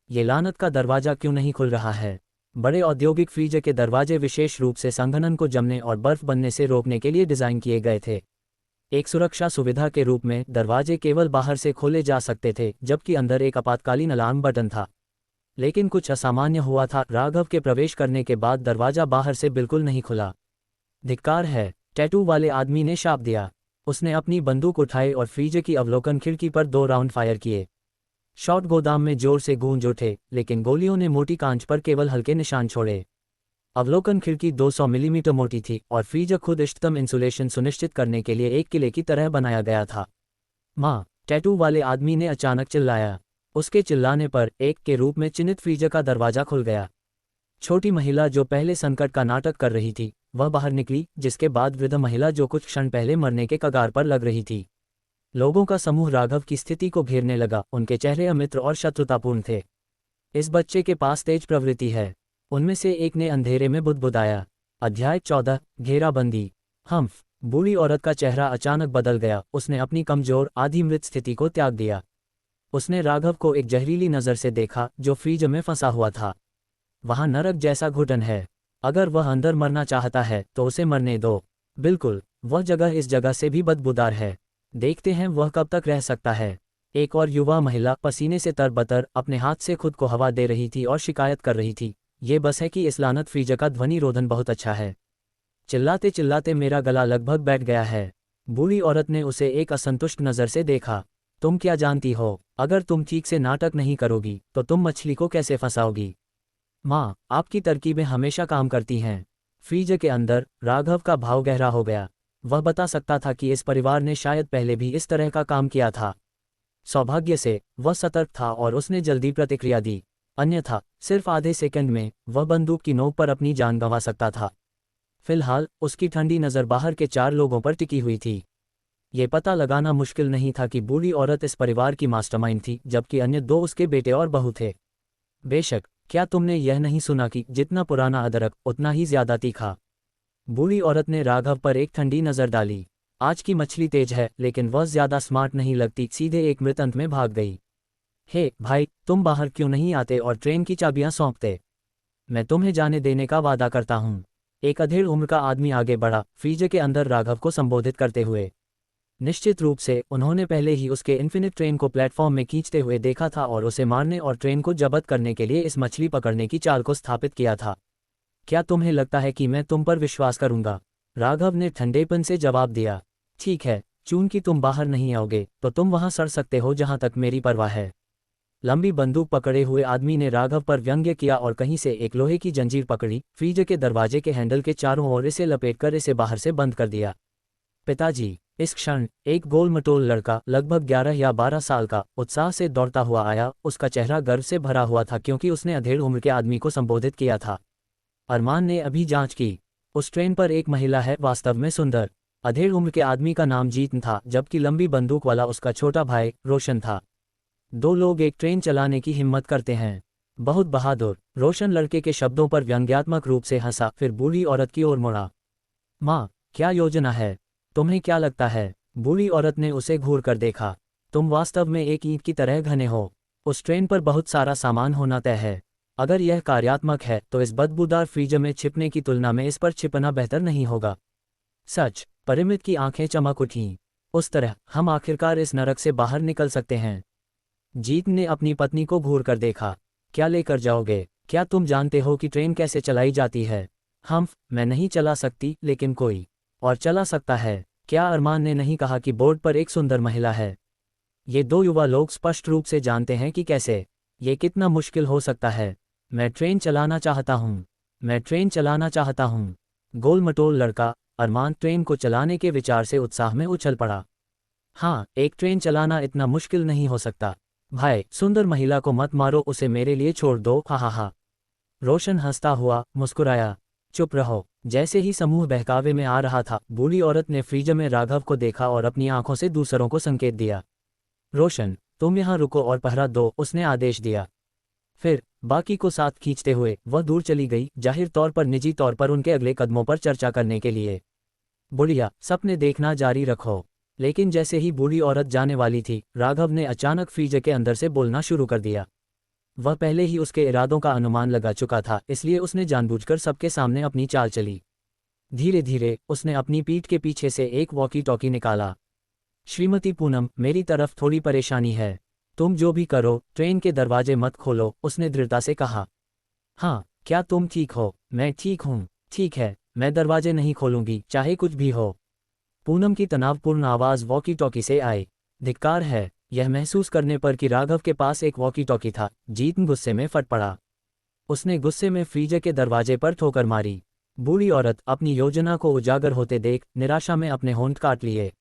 ये लानत का दरवाजा क्यों नहीं खुल रहा है? बड़े औद्योगिक फ्रीजर के दरवाजे विशेष रूप से संघनन को जमने और बर्फ बनने से रोकने के लिए डिज़ाइन किए गए थे। एक सुरक्षा सुविधा के रूप में दरवाजे केवल बाहर से खोले जा सकते थे, जबकि अंदर एक आपातकालीन अलार्म बटन था। लेकिन कुछ असामान्य हुआ था। राघव के प्रवेश करने के बाद दरवाजा बाहर से बिल्कुल नहीं खुला। धिक्कार है, टैटू वाले आदमी ने शाप दिया। उसने अपनी बंदूक उठाई और फ्रीजर की अवलोकन खिड़की पर 2 राउंड फायर किए। शॉट गोदाम में जोर से गूंज उठे, लेकिन गोलियों ने मोटी कांच पर केवल हल्के निशान छोड़े। अवलोकन खिड़की 200 मिलीमीटर मोटी थी और फ्रीजर खुद इष्टतम इंसुलेशन सुनिश्चित करने के लिए एक किले की तरह बनाया गया था। माँ, टैटू वाले आदमी ने अचानक चिल्लाया। उसके चिल्लाने पर एक के रूप में चिन्हित फ्रीजर का दरवाजा खुल गया। छोटी महिला जो पहले संकट का नाटक कर रही थी, वह बाहर निकली, जिसके बाद वृद्ध महिला जो कुछ क्षण पहले मरने के कगार पर लग रही थी। लोगों का समूह राघव की स्थिति को घेरने लगा। उनके चेहरे अमित्र और शत्रुतापूर्ण थे। इस बच्चे के पास तेज प्रवृत्ति है, उनमें से एक ने अंधेरे में बुदबुदाया। अध्याय 14, घेराबंदी। हम्फ, बूढ़ी औरत का चेहरा अचानक बदल गया। उसने अपनी कमजोर, आधी मृत स्थिति को त्याग दिया। उसने राघव को एक जहरीली नज़र से देखा, जो फ्रीजर में फंसा हुआ था। वहाँ नरक जैसा घुटन है। अगर वह अंदर मरना चाहता है तो उसे मरने दो। बिल्कुल, वह जगह इस जगह से भी बदबूदार है। देखते हैं वह कब तक रह सकता है। एक और युवा महिला पसीने से तरबतर अपने हाथ से खुद को हवा दे रही थी और शिकायत कर रही थी, ये बस है कि इस लानत फ्रीजर का ध्वनि रोधन बहुत अच्छा है। चिल्लाते चिल्लाते मेरा गला लगभग बैठ गया है। बूढ़ी औरत ने उसे एक असंतुष्ट नज़र से देखा। तुम क्या जानती हो? अगर तुम ठीक से नाटक नहीं करोगी तो तुम मछली को कैसे फंसाओगी? माँ, आपकी तरकीबें हमेशा काम करती हैं। फ्रीजर के अंदर राघव का भाव गहरा हो गया। वह बता सकता था कि इस परिवार ने शायद पहले भी इस तरह का काम किया था। सौभाग्य से वह सतर्क था और उसने जल्दी प्रतिक्रिया दी, अन्यथा सिर्फ आधे सेकंड में वह बंदूक की नोक पर अपनी जान गंवा सकता था। फिलहाल उसकी ठंडी नज़र बाहर के 4 लोगों पर टिकी हुई थी। ये पता लगाना मुश्किल नहीं था कि बूढ़ी औरत इस परिवार की मास्टरमाइंड थी, जबकि अन्य 2 उसके बेटे और बहू थे। बेशक, क्या तुमने यह नहीं सुना कि जितना पुराना अदरक उतना ही ज्यादा तीखा? बूढ़ी औरत ने राघव पर एक ठंडी नज़र डाली। आज की मछली तेज है, लेकिन वह ज्यादा स्मार्ट नहीं लगती, सीधे एक मृत अंत में भाग गई। हे भाई, तुम बाहर क्यों नहीं आते और ट्रेन की चाबियां सौंपते? मैं तुम्हें जाने देने का वादा करता हूँ। एक अधेड़ उम्र का आदमी आगे बढ़ा, फ्रीजर के अंदर राघव को संबोधित करते हुए। निश्चित रूप से उन्होंने पहले ही उसके इन्फिनिट ट्रेन को प्लेटफॉर्म में खींचते हुए देखा था और उसे मारने और ट्रेन को जब्त करने के लिए इस मछली पकड़ने की चाल को स्थापित किया था। क्या तुम्हें लगता है कि मैं तुम पर विश्वास करूंगा? राघव ने ठंडेपन से जवाब दिया। ठीक है, चूंकि तुम बाहर नहीं आओगे तो तुम वहां सड़ सकते हो जहां तक मेरी परवाह है। लंबी बंदूक पकड़े हुए आदमी ने राघव पर व्यंग्य किया और कहीं से एक लोहे की जंजीर पकड़ी, फ्रीजर के दरवाजे के हैंडल के चारों ओर इसे लपेटकर इसे बाहर से बंद कर दिया। पिताजी, इस क्षण एक गोल-मटोल लड़का लगभग 11 या 12 साल का उत्साह से दौड़ता हुआ आया। उसका चेहरा गर्व से भरा हुआ था क्योंकि उसने अधेड़ उम्र के आदमी को संबोधित किया था। अरमान ने अभी जांच की। उस ट्रेन पर एक महिला है, वास्तव में सुंदर। अधेड़ उम्र के आदमी का नाम जीतन था, जबकि लंबी बंदूक वाला उसका छोटा भाई रोशन था। 2 लोग एक ट्रेन चलाने की हिम्मत करते हैं। बहुत बहादुर। रोशन लड़के के शब्दों पर व्यंग्यात्मक रूप से हंसा, फिर बूढ़ी औरत की ओर मुड़ा। माँ, क्या योजना है? तुम्हें क्या लगता है? बूढ़ी औरत ने उसे घूर कर देखा। तुम वास्तव में एक ईंट की तरह घने हो। उस ट्रेन पर बहुत सारा सामान होना तय है। अगर यह कार्यात्मक है तो इस बदबूदार फ्रीजर में छिपने की तुलना में इस पर छिपना बेहतर नहीं होगा। सच? परिमित की आंखें चमक उठीं। उस तरह हम आखिरकार इस नरक से बाहर निकल सकते हैं। जीत ने अपनी पत्नी को घूर कर देखा। क्या लेकर जाओगे? क्या तुम जानते हो कि ट्रेन कैसे चलाई जाती है? मैं नहीं चला सकती, लेकिन कोई और चला सकता है। क्या अरमान ने नहीं कहा कि बोर्ड पर एक सुंदर महिला है? ये 2 युवा लोग स्पष्ट रूप से जानते हैं कि कैसे ये कितना मुश्किल हो सकता है। मैं ट्रेन चलाना चाहता हूँ। मैं ट्रेन चलाना चाहता हूँ। गोल-मटोल लड़का अरमान ट्रेन को चलाने के विचार से उत्साह में उछल पड़ा। हाँ, एक ट्रेन चलाना इतना मुश्किल नहीं हो सकता। भाई, सुंदर महिला को मत मारो, उसे मेरे लिए छोड़ दो। हा हा हा। रोशन हंसता हुआ मुस्कुराया। चुप रहो। जैसे ही समूह बहकावे में आ रहा था, बूढ़ी औरत ने फ्रीजर में राघव को देखा और अपनी आंखों से दूसरों को संकेत दिया। रोशन, तुम यहाँ रुको और पहरा दो, उसने आदेश दिया। फिर बाकी को साथ खींचते हुए वह दूर चली गई, जाहिर तौर पर निजी तौर पर उनके अगले कदमों पर चर्चा करने के लिए। बुढ़िया, सपने देखना जारी रखो। लेकिन जैसे ही बूढ़ी औरत जाने वाली थी, राघव ने अचानक फ्रीजर के अंदर से बोलना शुरू कर दिया। वह पहले ही उसके इरादों का अनुमान लगा चुका था, इसलिए उसने जानबूझकर सबके सामने अपनी चाल चली। धीरे धीरे उसने अपनी पीठ के पीछे से एक वॉकी टॉकी निकाला। श्रीमती पूनम, मेरी तरफ थोड़ी परेशानी है। तुम जो भी करो, ट्रेन के दरवाजे मत खोलो, उसने दृढ़ता से कहा। हाँ, क्या तुम ठीक हो? मैं ठीक हूँ। ठीक है, मैं दरवाजे नहीं खोलूंगी, चाहे कुछ भी हो। पूनम की तनावपूर्ण आवाज़ वॉकी टॉकी से आई। धिक्कार है। यह महसूस करने पर कि राघव के पास एक वॉकी टॉकी था, जीतन गुस्से में फट पड़ा। उसने गुस्से में फ्रीजर के दरवाजे पर ठोकर मारी। बूढ़ी औरत अपनी योजना को उजागर होते देख निराशा में अपने होंठ काट लिए।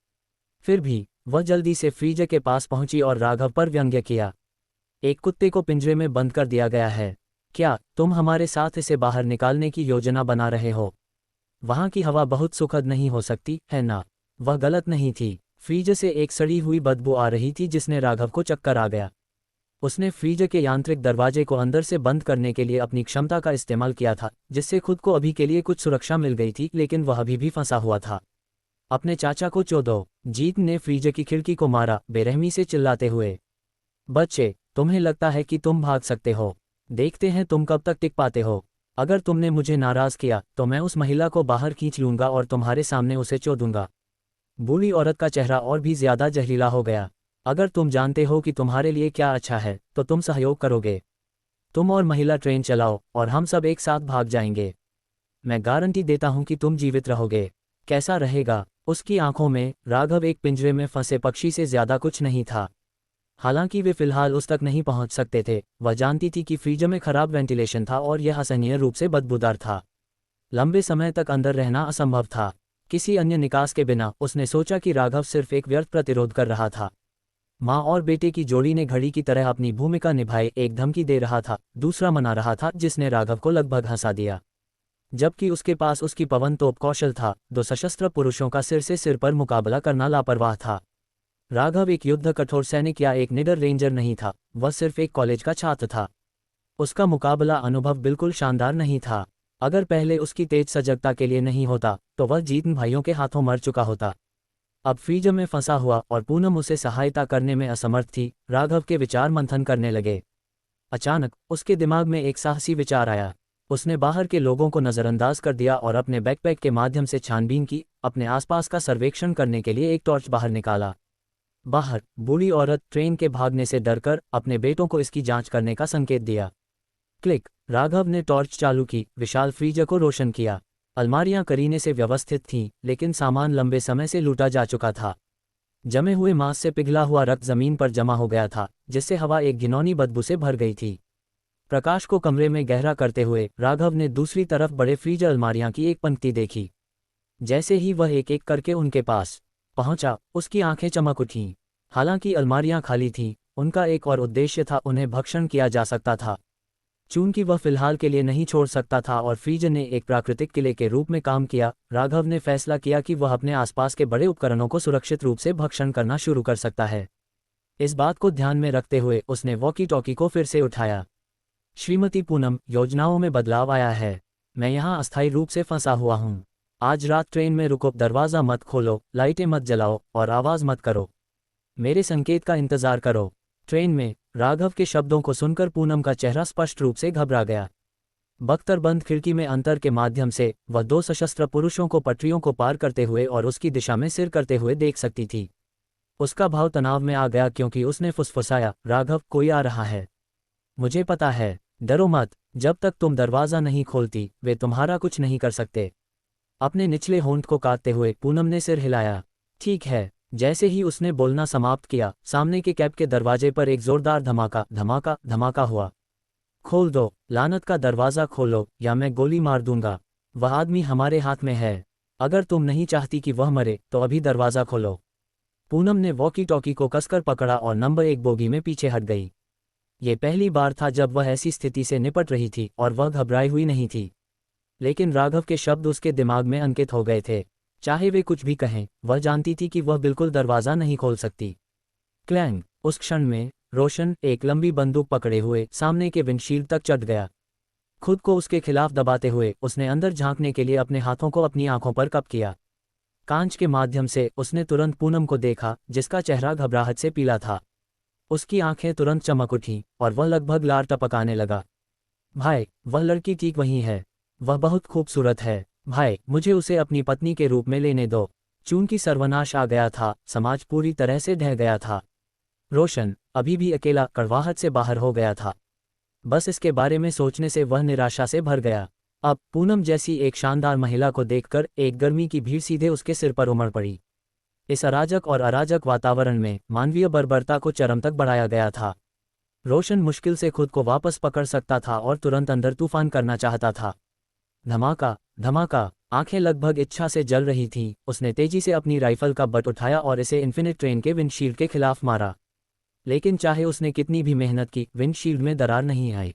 फिर भी वह जल्दी से फ्रीजर के पास पहुंची और राघव पर व्यंग्य किया। एक कुत्ते को पिंजरे में बंद कर दिया गया है। क्या तुम हमारे साथ इसे बाहर निकालने की योजना बना रहे हो? वहां की हवा बहुत सुखद नहीं हो सकती, है ना? वह गलत नहीं थी। फ्रीजर से एक सड़ी हुई बदबू आ रही थी जिसने राघव को चक्कर आ गया। उसने फ्रीजर के यांत्रिक दरवाजे को अंदर से बंद करने के लिए अपनी क्षमता का इस्तेमाल किया था, जिससे खुद को अभी के लिए कुछ सुरक्षा मिल गई थी, लेकिन वह अभी भी फंसा हुआ था। अपने चाचा को चोदो, जीत ने फ्रीजर की खिड़की को मारा, बेरहमी से चिल्लाते हुए। बच्चे, तुम्हें लगता है कि तुम भाग सकते हो? देखते हैं तुम कब तक टिक पाते हो। अगर तुमने मुझे नाराज किया तो मैं उस महिला को बाहर खींच लूंगा और तुम्हारे सामने उसे चोदूंगा। बूढ़ी औरत का चेहरा और भी ज्यादा जहरीला हो गया। अगर तुम जानते हो कि तुम्हारे लिए क्या अच्छा है तो तुम सहयोग करोगे। तुम और महिला ट्रेन चलाओ और हम सब एक साथ भाग जाएंगे। मैं गारंटी देता हूं कि तुम जीवित रहोगे। कैसा रहेगा? उसकी आंखों में राघव एक पिंजरे में फंसे पक्षी से ज्यादा कुछ नहीं था। हालांकि वे फिलहाल उस तक नहीं पहुंच सकते थे। वह जानती थी कि फ्रीजर में खराब वेंटिलेशन था और यह असहनीय रूप से बदबूदार था। लंबे समय तक अंदर रहना असंभव था। किसी अन्य निकास के बिना उसने सोचा कि राघव सिर्फ एक व्यर्थ प्रतिरोध कर रहा था। माँ और बेटे की जोड़ी ने घड़ी की तरह अपनी भूमिका निभाई। एक धमकी दे रहा था, दूसरा मना रहा था, जिसने राघव को लगभग हंसा दिया। जबकि उसके पास उसकी पवन तोप कौशल था, दो सशस्त्र पुरुषों का सिर से सिर पर मुकाबला करना लापरवाह था। राघव एक युद्ध कठोर सैनिक या एक निडर रेंजर नहीं था, वह सिर्फ एक कॉलेज का छात्र था। उसका मुकाबला अनुभव बिल्कुल शानदार नहीं था। अगर पहले उसकी तेज सजगता के लिए नहीं होता तो वह जीतन भाइयों के हाथों मर चुका होता। अब फ्रीजर में फंसा हुआ और पूनम उसे सहायता करने में असमर्थ थी। राघव के विचार मंथन करने लगे। अचानक उसके दिमाग में एक साहसी विचार आया। उसने बाहर के लोगों को नज़रअंदाज कर दिया और अपने बैकपैक के माध्यम से छानबीन की, अपने आसपास का सर्वेक्षण करने के लिए एक टॉर्च बाहर निकाला। बाहर बूढ़ी औरत ट्रेन के भागने से डरकर अपने बेटों को इसकी जांच करने का संकेत दिया। क्लिक। राघव ने टॉर्च चालू की, विशाल फ्रीजर को रोशन किया। अलमारियां करीने से व्यवस्थित थीं, लेकिन सामान लंबे समय से लूटा जा चुका था। जमे हुए मांस से पिघला हुआ रक्त जमीन पर जमा हो गया था, जिससे हवा एक घिनौनी बदबू से भर गई थी। प्रकाश को कमरे में गहरा करते हुए राघव ने दूसरी तरफ बड़े फ्रीजर अलमारियां की एक पंक्ति देखी। जैसे ही वह एक एक करके उनके पास पहुंचा, उसकी आंखें चमक उठीं। हालांकि अलमारियां खाली थीं, उनका एक और उद्देश्य था, उन्हें भक्षण किया जा सकता था। चूंकि वह फिलहाल के लिए नहीं छोड़ सकता था और फ्रीजर ने एक प्राकृतिक किले के रूप में काम किया, राघव ने फैसला किया कि वह अपने आसपास के बड़े उपकरणों को सुरक्षित रूप से भक्षण करना शुरू कर सकता है। इस बात को ध्यान में रखते हुए उसने वॉकी टॉकी को फिर से उठाया। श्रीमती पूनम, योजनाओं में बदलाव आया है। मैं यहाँ अस्थायी रूप से फंसा हुआ हूँ। आज रात ट्रेन में रुको, दरवाज़ा मत खोलो, लाइटें मत जलाओ और आवाज़ मत करो। मेरे संकेत का इंतज़ार करो। ट्रेन में राघव के शब्दों को सुनकर पूनम का चेहरा स्पष्ट रूप से घबरा गया। बख्तरबंद खिड़की में अंतर के माध्यम से वह दो सशस्त्र पुरुषों को पटरियों को पार करते हुए और उसकी दिशा में सिर करते हुए देख सकती थी। उसका भाव तनाव में आ गया क्योंकि उसने फुसफुसाया, राघव, कोई आ रहा है। मुझे पता है, डरो मत। जब तक तुम दरवाज़ा नहीं खोलती वे तुम्हारा कुछ नहीं कर सकते। अपने निचले होंठ को काटते हुए पूनम ने सिर हिलाया। ठीक है। जैसे ही उसने बोलना समाप्त किया, सामने के कैब के दरवाजे पर एक जोरदार धमाका धमाका धमाका हुआ। खोल दो, लानत का दरवाज़ा खोलो या मैं गोली मार दूंगा। वह आदमी हमारे हाथ में है। अगर तुम नहीं चाहती कि वह मरे तो अभी दरवाज़ा खोलो। पूनम ने वॉकी टॉकी को कसकर पकड़ा और नंबर 1 बोगी में पीछे हट गई। ये पहली बार था जब वह ऐसी स्थिति से निपट रही थी और वह घबराई हुई नहीं थी। लेकिन राघव के शब्द उसके दिमाग में अंकित हो गए थे। चाहे वे कुछ भी कहें, वह जानती थी कि वह बिल्कुल दरवाज़ा नहीं खोल सकती। क्लैंग। उस क्षण में रोशन एक लंबी बंदूक पकड़े हुए सामने के विंडशील्ड तक चढ़ गया। खुद को उसके खिलाफ दबाते हुए उसने अंदर झांकने के लिए अपने हाथों को अपनी आंखों पर कप किया। कांच के माध्यम से उसने तुरंत पूनम को देखा, जिसका चेहरा घबराहट से पीला था। उसकी आंखें तुरंत चमक उठीं और वह लगभग लार टपकाने लगा। भाई, वह लड़की ठीक वही है। वह बहुत खूबसूरत है। भाई, मुझे उसे अपनी पत्नी के रूप में लेने दो। चूंकि सर्वनाश आ गया था, समाज पूरी तरह से ढह गया था। रोशन अभी भी अकेला कड़वाहट से बाहर हो गया था। बस इसके बारे में सोचने से वह निराशा से भर गया। अब पूनम जैसी एक शानदार महिला को देखकर एक गर्मी की भीड़ सीधे उसके सिर पर उमड़ पड़ी। इस अराजक और अराजक वातावरण में मानवीय बर्बरता को चरम तक बढ़ाया गया था। रोशन मुश्किल से खुद को वापस पकड़ सकता था और तुरंत अंदर तूफान करना चाहता था। धमाका धमाका, आंखें लगभग इच्छा से जल रही थीं। उसने तेजी से अपनी राइफल का बट उठाया और इसे इन्फिनिट ट्रेन के विंडशील्ड के खिलाफ मारा। लेकिन चाहे उसने कितनी भी मेहनत की, विंडशील्ड में दरार नहीं आई।